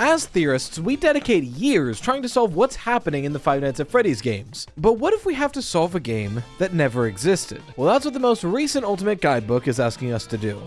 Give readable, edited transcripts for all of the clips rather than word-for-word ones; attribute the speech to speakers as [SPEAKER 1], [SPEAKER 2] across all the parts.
[SPEAKER 1] As theorists, we dedicate years trying to solve what's happening in the Five Nights at Freddy's games. But what if we have to solve a game that never existed? Well, that's what the most recent Ultimate Guidebook is asking us to do.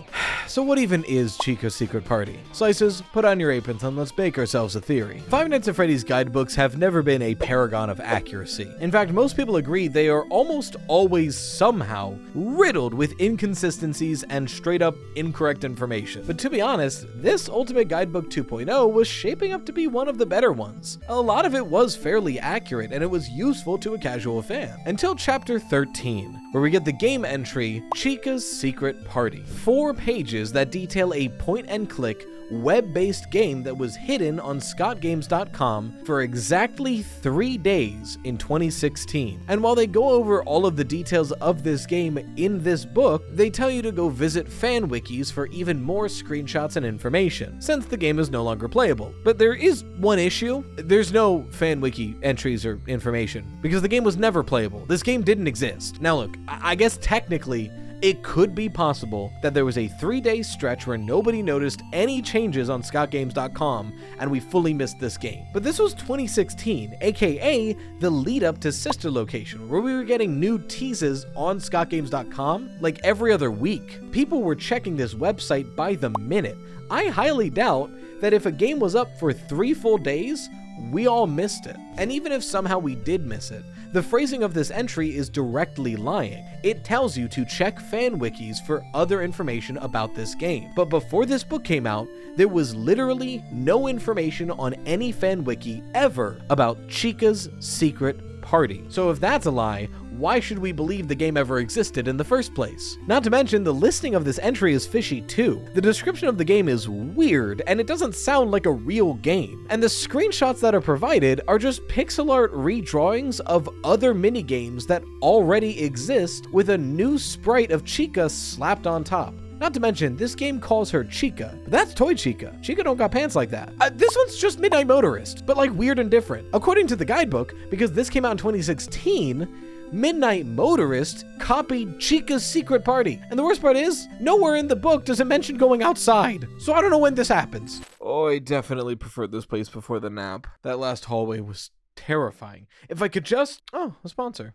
[SPEAKER 1] So what even is Chica's secret party? Slices, put on your aprons and let's bake ourselves a theory. Five Nights at Freddy's guidebooks have never been a paragon of accuracy. In fact, most people agree they are almost always somehow riddled with inconsistencies and straight up incorrect information. But to be honest, this Ultimate Guidebook 2.0 was shaping up to be one of the better ones. A lot of it was fairly accurate and it was useful to a casual fan. Until chapter 13, where we get the game entry, Chica's Secret Party. 4 pages that detail a point-and-click web-based game that was hidden on scottgames.com for exactly 3 days in 2016. And while they go over all of the details of this game in this book, they tell you to go visit fan wikis for even more screenshots and information, since the game is no longer playable. But there is one issue. There's no fan wiki entries or information, because the game was never playable. This game didn't exist. Now look, I guess technically, it could be possible that there was a 3-day stretch where nobody noticed any changes on scottgames.com and we fully missed this game. But this was 2016, aka the lead up to Sister Location, where we were getting new teases on scottgames.com like every other week. People were checking this website by the minute. I highly doubt that if a game was up for 3 full days, we all missed it. And even if somehow we did miss it, the phrasing of this entry is directly lying. It tells you to check fan wikis for other information about this game. But before this book came out, there was literally no information on any fan wiki ever about Chica's secret party. So if that's a lie, why should we believe the game ever existed in the first place? Not to mention, the listing of this entry is fishy too. The description of the game is weird, and it doesn't sound like a real game. And the screenshots that are provided are just pixel art redrawings of other minigames that already exist with a new sprite of Chica slapped on top. Not to mention, this game calls her Chica, but that's Toy Chica. Chica don't got pants like that. This one's just Midnight Motorist, but like weird and different. According to the guidebook, because this came out in 2016, Midnight Motorist copied Chica's secret party. And the worst part is, nowhere in the book does it mention going outside. So I don't know when this happens. Oh, I definitely preferred this place before the nap. That last hallway was terrifying. If I could just... Oh, a sponsor.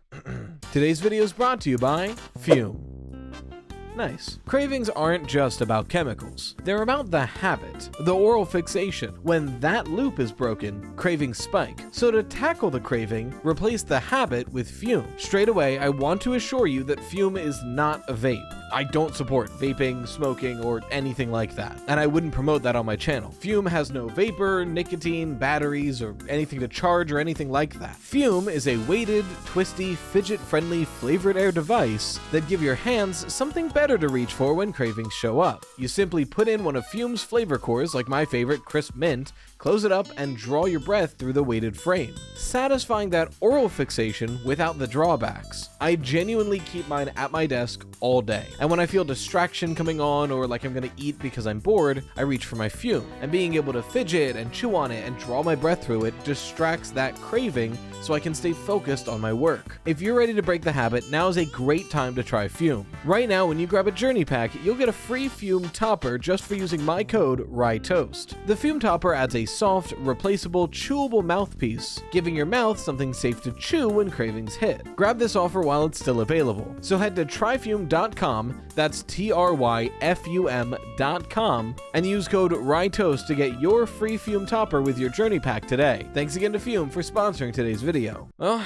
[SPEAKER 1] Today's video is brought to you by Fume. Nice. Cravings aren't just about chemicals. They're about the habit, the oral fixation. When that loop is broken, cravings spike. So to tackle the craving, replace the habit with Fume. Straight away, I want to assure you that Fume is not a vape. I don't support vaping, smoking, or anything like that, and I wouldn't promote that on my channel. Fume has no vapor, nicotine, batteries, or anything to charge or anything like that. Fume is a weighted, twisty, fidget-friendly flavored air device that give your hands something better to reach for when cravings show up. You simply put in one of Fume's flavor cores, like my favorite, Crisp Mint, close it up, and draw your breath through the weighted frame, satisfying that oral fixation without the drawbacks. I genuinely keep mine at my desk all day, and when I feel distraction coming on or like I'm gonna eat because I'm bored, I reach for my Fume, and being able to fidget and chew on it and draw my breath through it distracts that craving so I can stay focused on my work. If you're ready to break the habit, now is a great time to try Fume. Right now, when you grab a Journey Pack, you'll get a free Fume topper just for using my code RYTOAST. The Fume topper adds a soft, replaceable, chewable mouthpiece, giving your mouth something safe to chew when cravings hit. Grab this offer while it's still available. So head to tryfume.com, that's TRYFUM.com, and use code RYTOAST to get your free Fume topper with your Journey Pack today. Thanks again to Fume for sponsoring today's video. Well,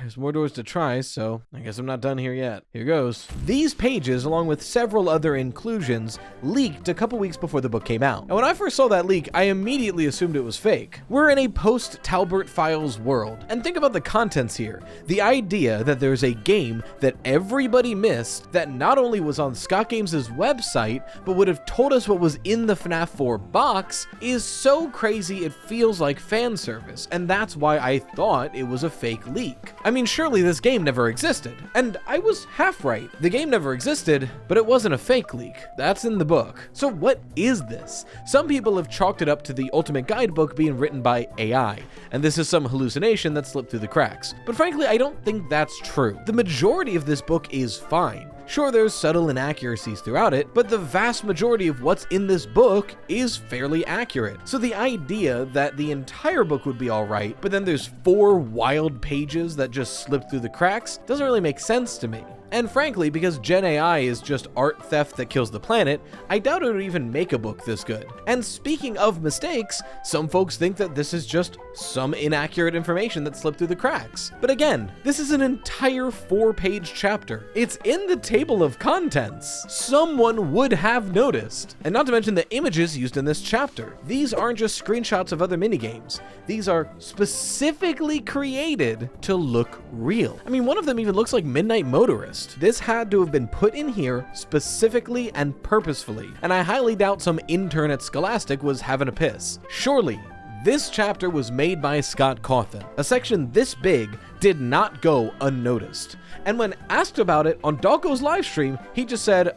[SPEAKER 1] there's more doors to try, so I guess I'm not done here yet. Here goes. These pages, along with several other inclusions, leaked a couple weeks before the book came out. And when I first saw that leak, I immediately assumed it was fake. We're in a post-Talbert Files world, and think about the contents here. The idea that there's a game that everybody missed that not only was on Scott Games' website, but would have told us what was in the FNAF 4 box is so crazy it feels like fan service, and that's why I thought it was a fake leak. I mean, surely this game never existed. And I was half right. The game never existed, but it wasn't a fake leak. That's in the book. So what is this? Some people have chalked it up to the Ultimate Guidebook being written by AI, and this is some hallucination that slipped through the cracks. But frankly, I don't think that's true. The majority of this book is fine. Sure, there's subtle inaccuracies throughout it, but the vast majority of what's in this book is fairly accurate. So the idea that the entire book would be alright, but then there's 4 wild pages that just slip through the cracks, doesn't really make sense to me. And frankly, because Gen AI is just art theft that kills the planet, I doubt it would even make a book this good. And speaking of mistakes, some folks think that this is just some inaccurate information that slipped through the cracks. But again, this is an entire 4-page chapter. It's in the table of contents. Someone would have noticed. And not to mention the images used in this chapter. These aren't just screenshots of other minigames. These are specifically created to look real. I mean, one of them even looks like Midnight Motorist. This had to have been put in here specifically and purposefully, and I highly doubt some intern at Scholastic was having a piss. Surely, this chapter was made by Scott Cawthon. A section this big did not go unnoticed. And when asked about it on Dalko's livestream, he just said,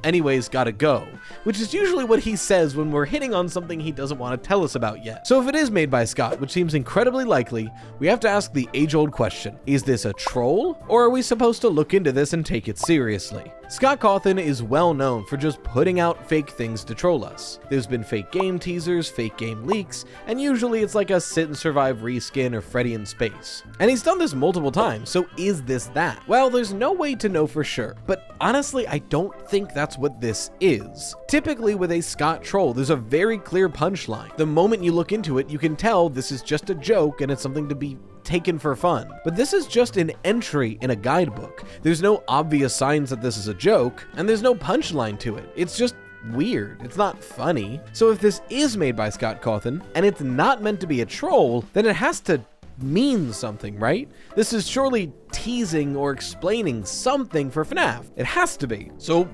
[SPEAKER 1] anyways, gotta go. Which is usually what he says when we're hitting on something he doesn't want to tell us about yet. So if it is made by Scott, which seems incredibly likely, we have to ask the age-old question. Is this a troll? Or are we supposed to look into this and take it seriously? Scott Cawthon is well known for just putting out fake things to troll us. There's been fake game teasers, fake game leaks, and usually it's like a Sit and Survive reskin or Freddy in space. And he's done this multiple times, so is this that? Well, there's no way to know for sure, but honestly, I don't think that's what this is. Typically with a Scott troll, there's a very clear punchline. The moment you look into it, you can tell this is just a joke and it's something to be taken for fun. But this is just an entry in a guidebook. There's no obvious signs that this is a joke, and there's no punchline to it. It's just weird. It's not funny. So if this is made by Scott Cawthon, and it's not meant to be a troll, then it has to mean something, right? This is surely teasing or explaining something for FNAF. It has to be. So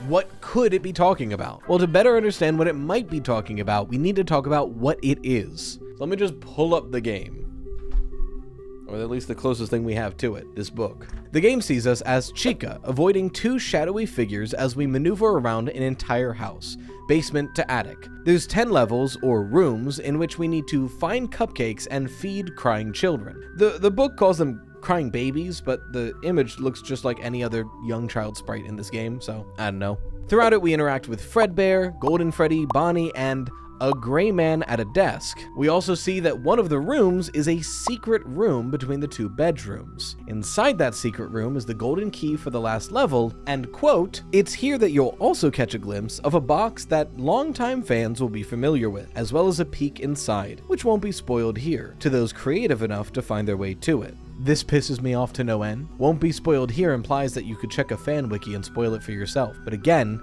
[SPEAKER 1] what could it be talking about? Well, to better understand what it might be talking about, we need to talk about what it is. So let me just pull up the game. Or at least the closest thing we have to it, this book. The game sees us as Chica, avoiding 2 shadowy figures as we maneuver around an entire house, basement to attic. There's 10 levels, or rooms, in which we need to find cupcakes and feed crying children. The book calls them crying babies, but the image looks just like any other young child sprite in this game, so I don't know. Throughout it, we interact with Fredbear, Golden Freddy, Bonnie, and a gray man at a desk. We also see that one of the rooms is a secret room between the 2 bedrooms. Inside that secret room is the golden key for the last level, and quote, "It's here that you'll also catch a glimpse of a box that longtime fans will be familiar with, as well as a peek inside, which won't be spoiled here, to those creative enough to find their way to it." This pisses me off to no end. Won't be spoiled here implies that you could check a fan wiki and spoil it for yourself, but again,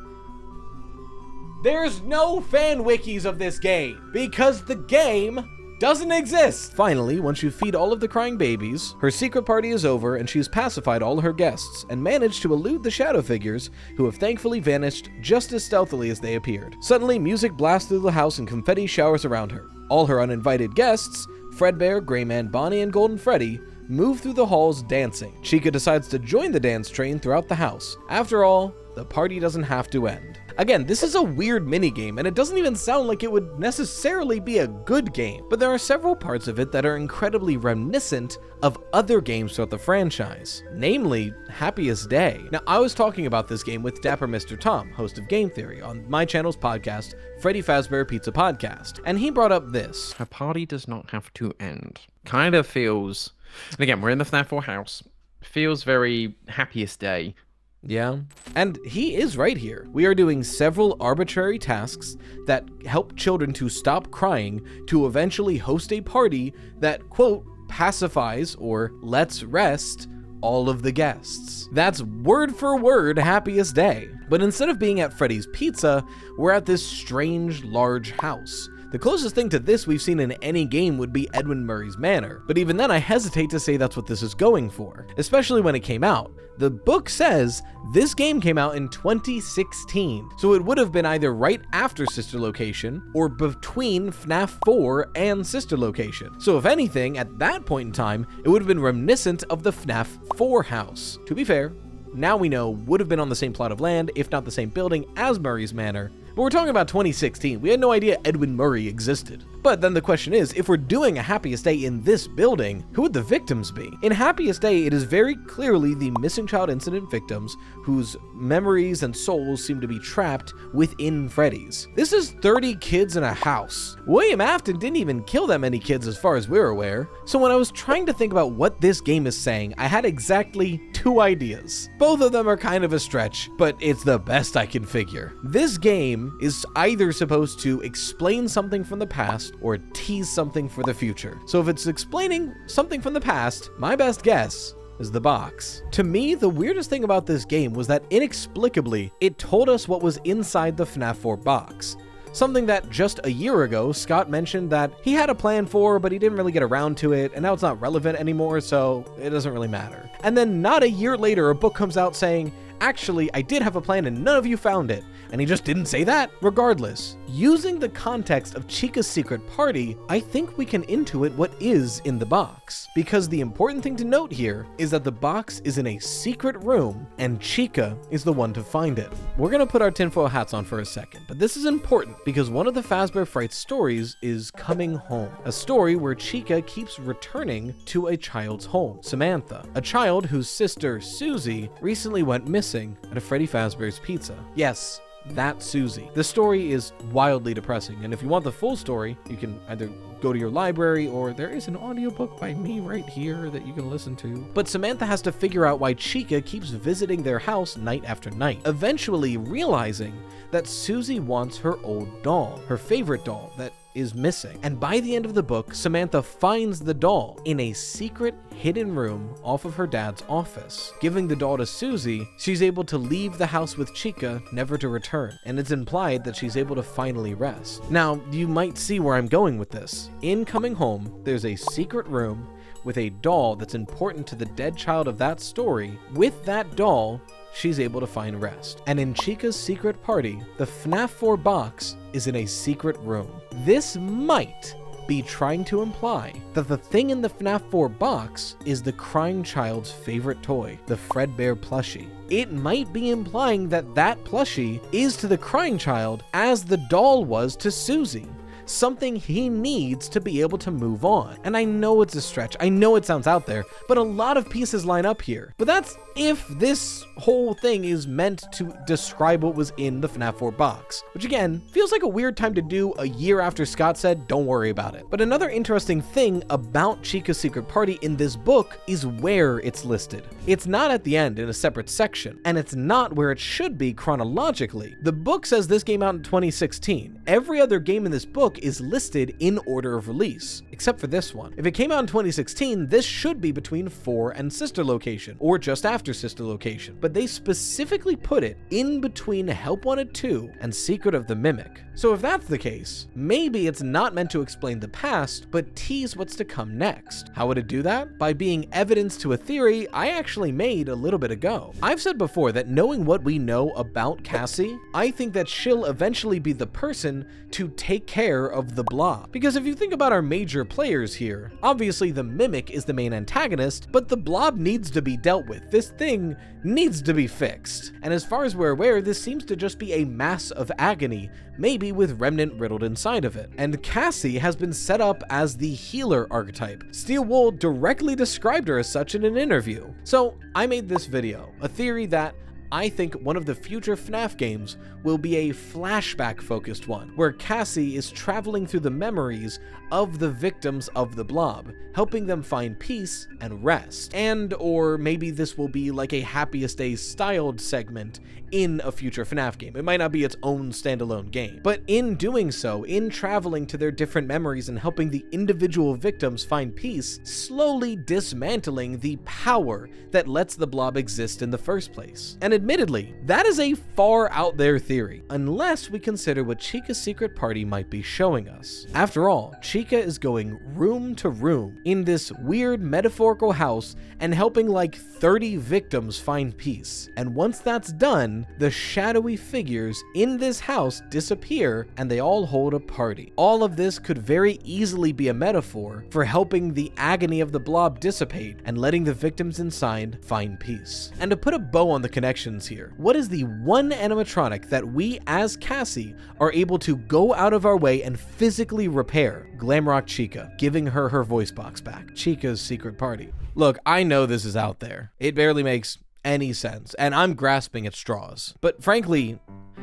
[SPEAKER 1] there's no fan wikis of this game, because the game doesn't exist. Finally, once you feed all of the crying babies, her secret party is over and she's pacified all her guests and managed to elude the shadow figures, who have thankfully vanished just as stealthily as they appeared. Suddenly, music blasts through the house and confetti showers around her. All her uninvited guests, Fredbear, Grayman, Bonnie, and Golden Freddy, move through the halls dancing. Chica decides to join the dance train throughout the house. After all, the party doesn't have to end. Again, this is a weird minigame, and it doesn't even sound like it would necessarily be a good game, but there are several parts of it that are incredibly reminiscent of other games throughout the franchise, namely Happiest Day. Now, I was talking about this game with Dapper Mr. Tom, host of Game Theory, on my channel's podcast, Freddy Fazbear Pizza Podcast, and he brought up this.
[SPEAKER 2] A party does not have to end. Kind of feels, and again, we're in the FNAF 4 house, feels very Happiest Day.
[SPEAKER 1] Yeah, and he is right here. We are doing several arbitrary tasks that help children to stop crying to eventually host a party that, quote, pacifies or lets rest all of the guests. That's word for word Happiest Day. But instead of being at Freddy's Pizza, we're at this strange large house. The closest thing to this we've seen in any game would be Edwin Murray's Manor, but even then I hesitate to say that's what this is going for, especially when it came out. The book says this game came out in 2016, so it would have been either right after Sister Location or between FNAF 4 and Sister Location. So if anything, at that point in time, it would have been reminiscent of the FNAF 4 house. To be fair, now we know would have been on the same plot of land, if not the same building as Murray's Manor, but we're talking about 2016. We had no idea Edwin Murray existed. But then the question is, if we're doing a Happiest Day in this building, who would the victims be? In Happiest Day, it is very clearly the missing child incident victims whose memories and souls seem to be trapped within Freddy's. This is 30 kids in a house. William Afton didn't even kill that many kids as far as we're aware. So when I was trying to think about what this game is saying, I had exactly 2 ideas. Both of them are kind of a stretch, but it's the best I can figure. This game is either supposed to explain something from the past or tease something for the future. So if it's explaining something from the past, my best guess is the box. To me, the weirdest thing about this game was that inexplicably, it told us what was inside the FNAF 4 box. Something that just a year ago, Scott mentioned that he had a plan for, but he didn't really get around to it, and now it's not relevant anymore, so it doesn't really matter. And then not a year later, a book comes out saying, actually, I did have a plan and none of you found it. And he just didn't say that? Regardless, using the context of Chica's secret party, I think we can intuit what is in the box. Because the important thing to note here is that the box is in a secret room and Chica is the one to find it. We're gonna put our tinfoil hats on for a second, but this is important because one of the Fazbear Fright stories is Coming Home, a story where Chica keeps returning to a child's home, Samantha, a child whose sister, Susie, recently went missing at a Freddy Fazbear's Pizza. Yes, that Susie. The story is wildly depressing, and if you want the full story, you can either go to your library or there is an audiobook by me right here that you can listen to. But Samantha has to figure out why Chica keeps visiting their house night after night, eventually realizing that Susie wants her old doll, her favorite doll that is missing. And by the end of the book, Samantha finds the doll in a secret hidden room off of her dad's office. Giving the doll to Susie, she's able to leave the house with Chica, never to return. And it's implied that she's able to finally rest. Now, you might see where I'm going with this. In Coming Home, there's a secret room with a doll that's important to the dead child of that story. With that doll, she's able to find rest. And in Chica's secret party, the FNAF 4 box is in a secret room. This might be trying to imply that the thing in the FNAF 4 box is the crying child's favorite toy, the Fredbear plushie. It might be implying that that plushie is to the crying child as the doll was to Susie. Something he needs to be able to move on. And I know it's a stretch, I know it sounds out there, but a lot of pieces line up here. But that's if this whole thing is meant to describe what was in the FNAF 4 box, which again, feels like a weird time to do a year after Scott said, don't worry about it. But another interesting thing about Chica's secret party in this book is where it's listed. It's not at the end in a separate section, and it's not where it should be chronologically. The book says this came out in 2016. Every other game in this book is listed in order of release, except for this one. If it came out in 2016, this should be between 4 and Sister Location, or just after Sister Location, but they specifically put it in between Help Wanted 2 and Secret of the Mimic. So if that's the case, maybe it's not meant to explain the past, but tease what's to come next. How would it do that? By being evidence to a theory I actually made a little bit ago. I've said before that knowing what we know about Cassie, I think that she'll eventually be the person to take care of the Blob. Because if you think about our major players here, obviously the Mimic is the main antagonist, but the Blob needs to be dealt with. This thing needs to be fixed. And as far as we're aware, this seems to just be a mass of agony, maybe with Remnant riddled inside of it. And Cassie has been set up as the healer archetype. Steel Wool directly described her as such in an interview. So I made this video, a theory that I think one of the future FNAF games will be a flashback-focused one, where Cassie is traveling through the memories of the victims of the Blob, helping them find peace and rest. And or maybe this will be like a Happiest Days styled segment in a future FNAF game. It might not be its own standalone game, but in doing so, in traveling to their different memories and helping the individual victims find peace, slowly dismantling the power that lets the Blob exist in the first place. And admittedly, that is a far out there theory, unless we consider what Chica's secret party might be showing us. After all, Chica is going room to room in this weird metaphorical house and helping like 30 victims find peace. And once that's done, the shadowy figures in this house disappear and they all hold a party. All of this could very easily be a metaphor for helping the agony of the Blob dissipate and letting the victims inside find peace. And to put a bow on the connection questions here. What is the one animatronic that we, as Cassie, are able to go out of our way and physically repair? Glamrock Chica, giving her her voice box back. Chica's secret party. Look, I know this is out there. It barely makes any sense, and I'm grasping at straws. But frankly,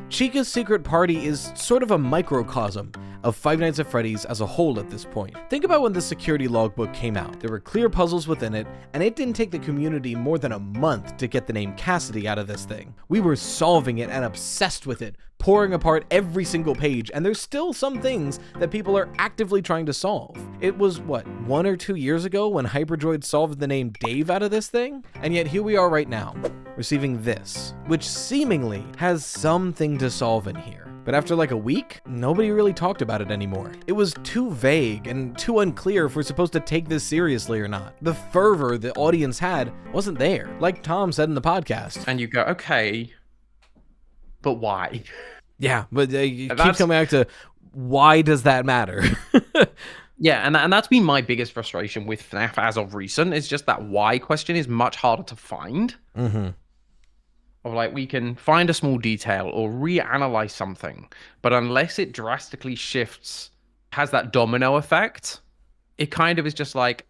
[SPEAKER 1] Chica's secret party is sort of a microcosm of Five Nights at Freddy's as a whole at this point. Think about when the security logbook came out. There were clear puzzles within it, and it didn't take the community more than a month to get the name Cassidy out of this thing. We were solving it and obsessed with it, pouring apart every single page, and there's still some things that people are actively trying to solve. It was, what, 1 or 2 years ago when BarBADroid solved the name Dave out of this thing? And yet here we are right now, receiving this, which seemingly has something to solve in here. But after like a week, nobody really talked about it anymore. It was too vague and too unclear if we're supposed to take this seriously or not. The fervor the audience had wasn't there, like Tom said in the podcast.
[SPEAKER 2] And you go, okay, but why?
[SPEAKER 1] Yeah, but you keep coming back to, why does that matter?
[SPEAKER 2] Yeah, and that's been my biggest frustration with FNAF as of recent, is just that why question is much harder to find.
[SPEAKER 1] Mm-hmm.
[SPEAKER 2] Or like, we can find a small detail or reanalyze something, but unless it drastically shifts, has that domino effect, it kind of is just like,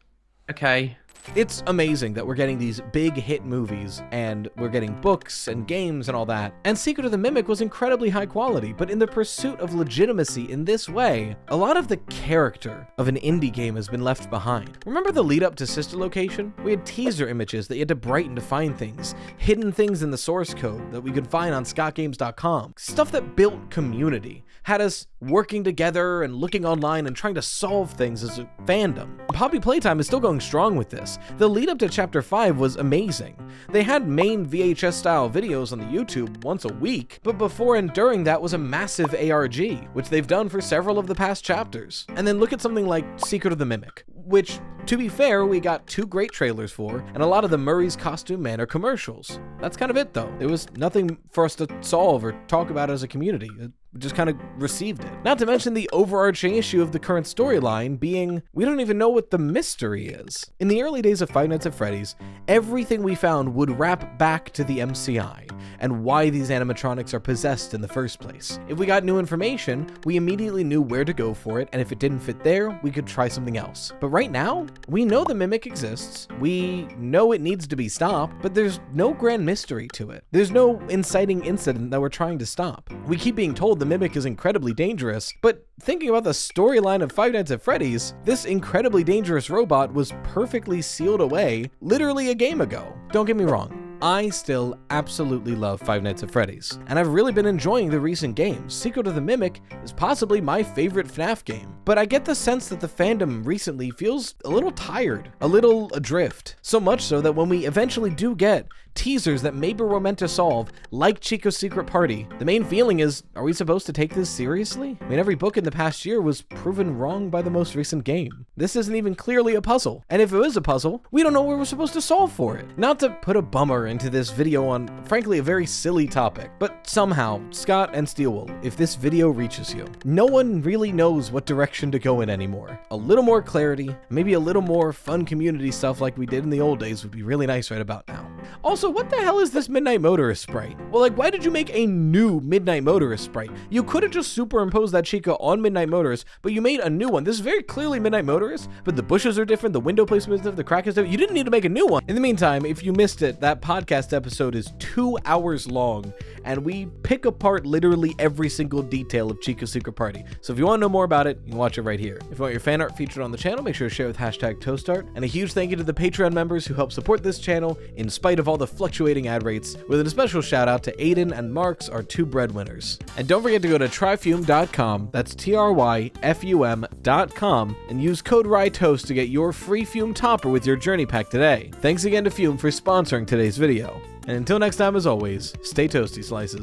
[SPEAKER 2] okay.
[SPEAKER 1] It's amazing that we're getting these big hit movies, and we're getting books and games and all that. And Secret of the Mimic was incredibly high quality, but in the pursuit of legitimacy in this way, a lot of the character of an indie game has been left behind. Remember the lead up to Sister Location? We had teaser images that you had to brighten to find things, hidden things in the source code that we could find on scottgames.com. Stuff that built community, had us working together and looking online and trying to solve things as a fandom. Poppy Playtime is still going strong with this. The lead up to Chapter 5 was amazing. They had main VHS style videos on the YouTube once a week, but before and during that was a massive ARG, which they've done for several of the past chapters. And then look at something like Secret of the Mimic, which, to be fair, we got 2 great trailers for, and a lot of the Murray's Costume Man are commercials. That's kind of it though. There was nothing for us to solve or talk about as a community. We just kind of received it. Not to mention the overarching issue of the current storyline being, we don't even know what the mystery is. In the early days of Five Nights at Freddy's, everything we found would wrap back to the MCI and why these animatronics are possessed in the first place. If we got new information, we immediately knew where to go for it, and if it didn't fit there, we could try something else. But right now, we know the Mimic exists, we know it needs to be stopped, but there's no grand mystery to it. There's no inciting incident that we're trying to stop. We keep being told the Mimic is incredibly dangerous, but thinking about the storyline of Five Nights at Freddy's, this incredibly dangerous robot was perfectly sealed away literally a game ago. Don't get me wrong, I still absolutely love Five Nights at Freddy's, and I've really been enjoying the recent games. Secret of the Mimic is possibly my favorite FNAF game, but I get the sense that the fandom recently feels a little tired, a little adrift. So much so that when we eventually do get teasers that maybe we're meant to solve, like Chica's secret party, the main feeling is, are we supposed to take this seriously? I mean, every book in the past year was proven wrong by the most recent game. This isn't even clearly a puzzle, and if it is a puzzle, we don't know where we're supposed to solve for it. Not to put a bummer into this video on, frankly, a very silly topic, but somehow, Scott and Steelwool, if this video reaches you, no one really knows what direction to go in anymore. A little more clarity, maybe a little more fun community stuff like we did in the old days would be really nice right about now. Also, what the hell is this Midnight Motorist sprite? Well, like, why did you make a new Midnight Motorist sprite? You could have just superimposed that Chica on Midnight Motorist, but you made a new one. This is very clearly Midnight Motorist, but the bushes are different, the window placement is different, the crack is different. You didn't need to make a new one. In the meantime, if you missed it, that podcast episode is 2 hours long, and we pick apart literally every single detail of Chica's secret party. So if you want to know more about it, you can watch it right here. If you want your fan art featured on the channel, make sure to share with #ToastArt. And a huge thank you to the Patreon members who help support this channel in spite of all the fluctuating ad rates, with a special shout out to Aiden and Marks, our 2 breadwinners. And don't forget to go to tryfume.com, that's TRYFUM.com, and use code RYTOAST to get your free Fume topper with your journey pack today. Thanks again to Fume for sponsoring today's video. And until next time, as always, stay toasty, slices.